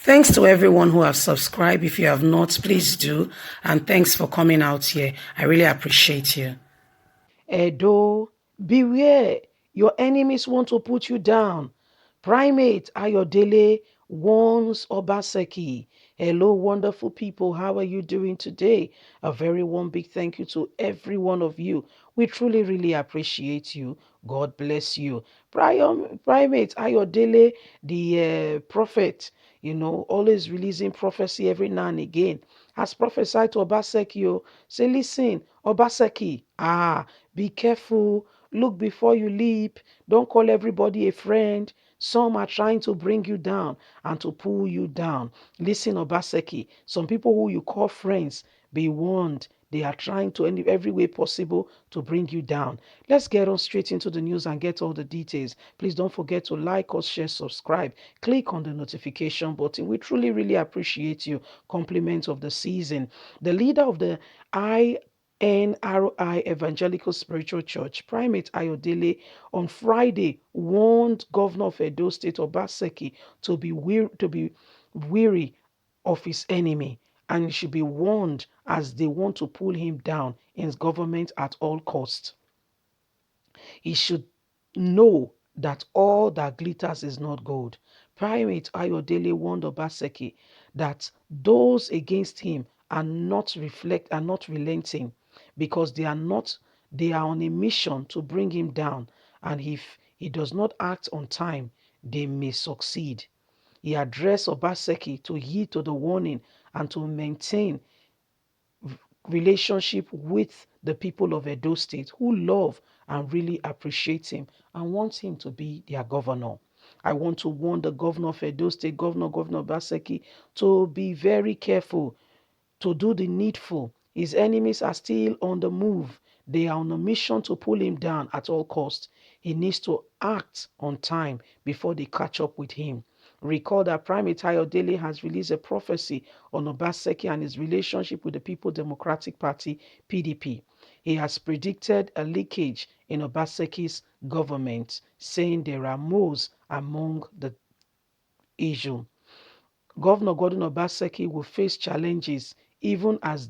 Thanks to everyone who have subscribed. If you have not, please do. And thanks for coming out here. I really appreciate you. Edo, beware. Your enemies want to put you down. Primate Ayodele warns Obaseki. Hello, wonderful people. How are you doing today? A very warm big thank you to every one of you. We truly, really appreciate you. God bless you. Primate Ayodele, the prophet, always releasing prophecy every now and again, has prophesied to Obaseki. Say, listen, Obaseki, be careful. Look before you leap. Don't call everybody a friend. Some are trying to bring you down and to pull you down. Listen, Obaseki, some people who you call friends, be warned. They are trying to, in every way possible, to bring you down. Let's get on straight into the news and get all the details. Please don't forget to like us, share, subscribe. Click on the notification button. We truly, really appreciate you. Compliments of the season. The leader of the INRI Evangelical Spiritual Church, Primate Ayodele, on Friday warned Governor of Edo State Obaseki to be weary of his enemy, and he should be warned as they want to pull him down in his government at all costs. He should know that all that glitters is not gold. Primate Ayodele warned Obaseki that those against him are not relenting, because they are on a mission to bring him down, and if he does not act on time, they may succeed. He addressed Obaseki to heed to the warning and to maintain relationship with the people of Edo State, who love and really appreciate him and want him to be their governor. I want to warn the governor of Edo State, Governor Obaseki, to be very careful, to do the needful. His enemies are still on the move. They are on a mission to pull him down at all costs. He needs to act on time before they catch up with him. Recall that Primate Ayodele has released a prophecy on Obaseki and his relationship with the People Democratic Party, PDP. He has predicted a leakage in Obaseki's government, saying there are moles among the issue. Governor Gordon Obaseki will face challenges even as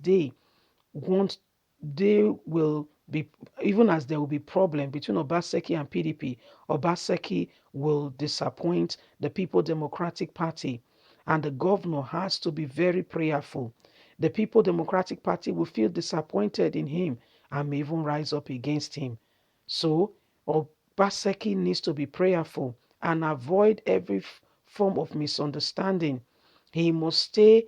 want they will be even as there will be problem between Obaseki and PDP. Obaseki will disappoint the People Democratic Party, and the governor has to be very prayerful. The People Democratic Party will feel disappointed in him and may even rise up against him. So Obaseki needs to be prayerful and avoid every form of misunderstanding. He must stay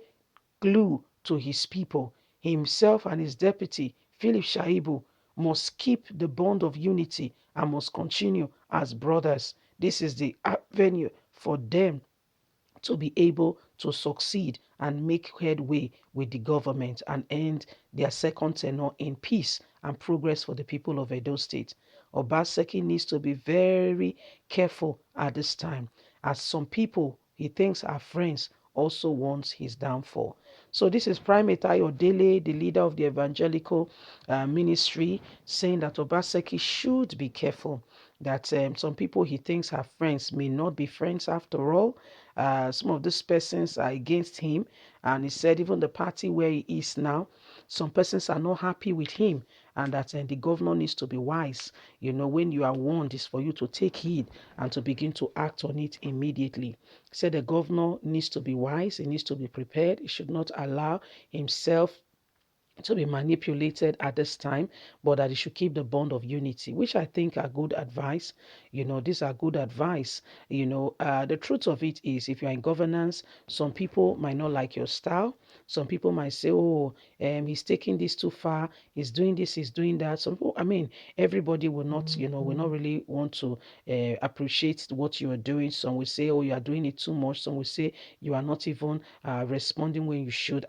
glued to his people. Himself and his deputy, Philip Shaibu, must keep the bond of unity and must continue as brothers. This is the avenue for them to be able to succeed and make headway with the government and end their second tenure in peace and progress for the people of Edo State. Obaseki needs to be very careful at this time, as some people he thinks are friends also wants his downfall. So this is Primate Ayodele, the leader of the evangelical ministry, saying that Obaseki should be careful, that some people he thinks are friends may not be friends after all. Some of these persons are against him, and he said even the party where he is now, some persons are not happy with him, and that the governor needs to be wise. When you are warned, is for you to take heed and to begin to act on it immediately. He said the governor needs to be wise, he needs to be prepared, he should not allow himself to be manipulated at this time, but that he should keep the bond of unity, which I think are good advice. These are good advice. The truth of it is, if you're in governance, some people might not like your style. Some people might say, oh, he's taking this too far, he's doing this, he's doing that. Some people, everybody will not, will not really want to appreciate what you are doing. Some will say, oh, you are doing it too much. Some will say you are not even responding when you should.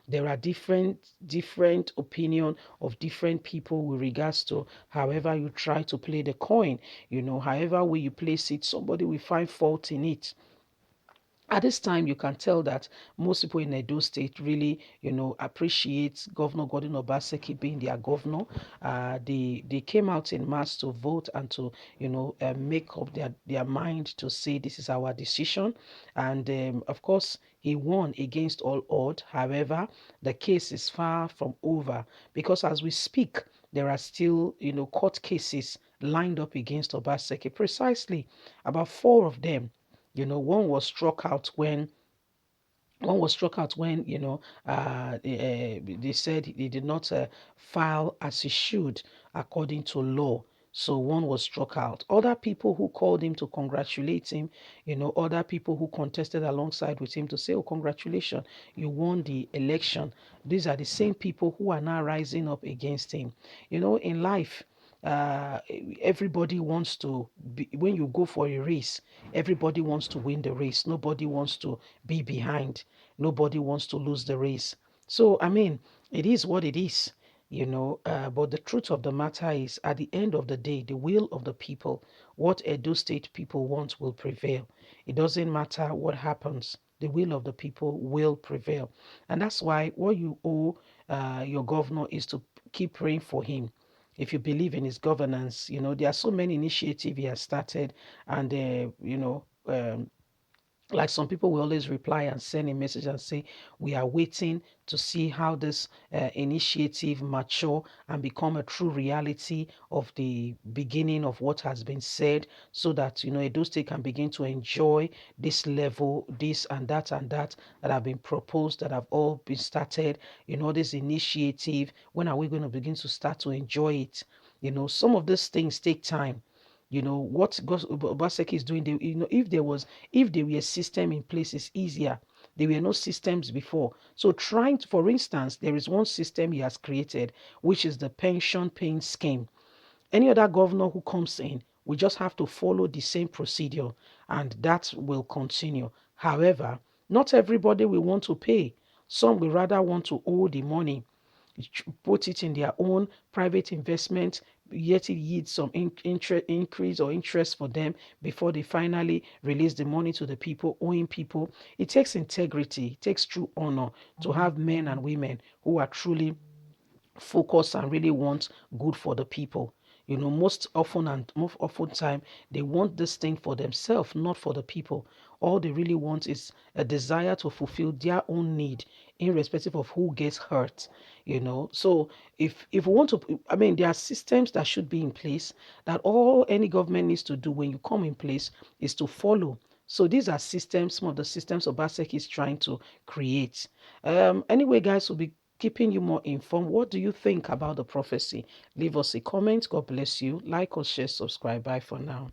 There are different opinion of different people with regards to however you try to play the coin. However way you place it, somebody will find fault in it. At this time, you can tell that most people in Edo State really, appreciate Governor Gordon Obaseki being their governor. They came out in mass to vote and to, make up their mind to say this is our decision. And of course, he won against all odds. However, the case is far from over because as we speak, there are still, court cases lined up against Obaseki. Precisely about four of them. One was struck out when they said he did not file as he should according to law. So one was struck out. Other people who called him to congratulate him, other people who contested alongside with him to say, oh, congratulations, you won the election. These are the same people who are now rising up against him. In life, uh, everybody wants to be, when you go for a race, everybody wants to win the race. Nobody wants to be behind. Nobody wants to lose the race. So, I mean, it is what it is, but the truth of the matter is, at the end of the day, the will of the people, what Edo State people want will prevail. It doesn't matter what happens. The will of the people will prevail. And that's why what you owe your governor is to keep praying for him. If you believe in his governance, there are so many initiatives he has started, and like some people will always reply and send a message and say, we are waiting to see how this initiative mature and become a true reality of the beginning of what has been said, so that Edo State can begin to enjoy this level, this and that have been proposed, that have all been started. This initiative, when are we going to begin to start to enjoy it? Some of these things take time. What Obaseki is doing. If there were a system in place, it's easier. There were no systems before. So for instance, there is one system he has created, which is the pension paying scheme. Any other governor who comes in, we just have to follow the same procedure, and that will continue. However, not everybody will want to pay. Some will rather want to owe the money, put it in their own private investment, yet it yields some interest increase or interest for them before they finally release the money to the people owing people. It takes integrity, it takes true honor to have men and women who are truly focus and really want good for the people. Most often time they want this thing for themselves, not for the people. All they really want is a desire to fulfill their own need, irrespective of who gets hurt. So if we want to, I mean, there are systems that should be in place, that all any government needs to do when you come in place is to follow. So these are systems, some of the systems Obaseki is trying to create. Anyway, guys, we'll be keeping you more informed. What do you think about the prophecy? Leave us a comment. God bless you. Like or share, subscribe. Bye for now.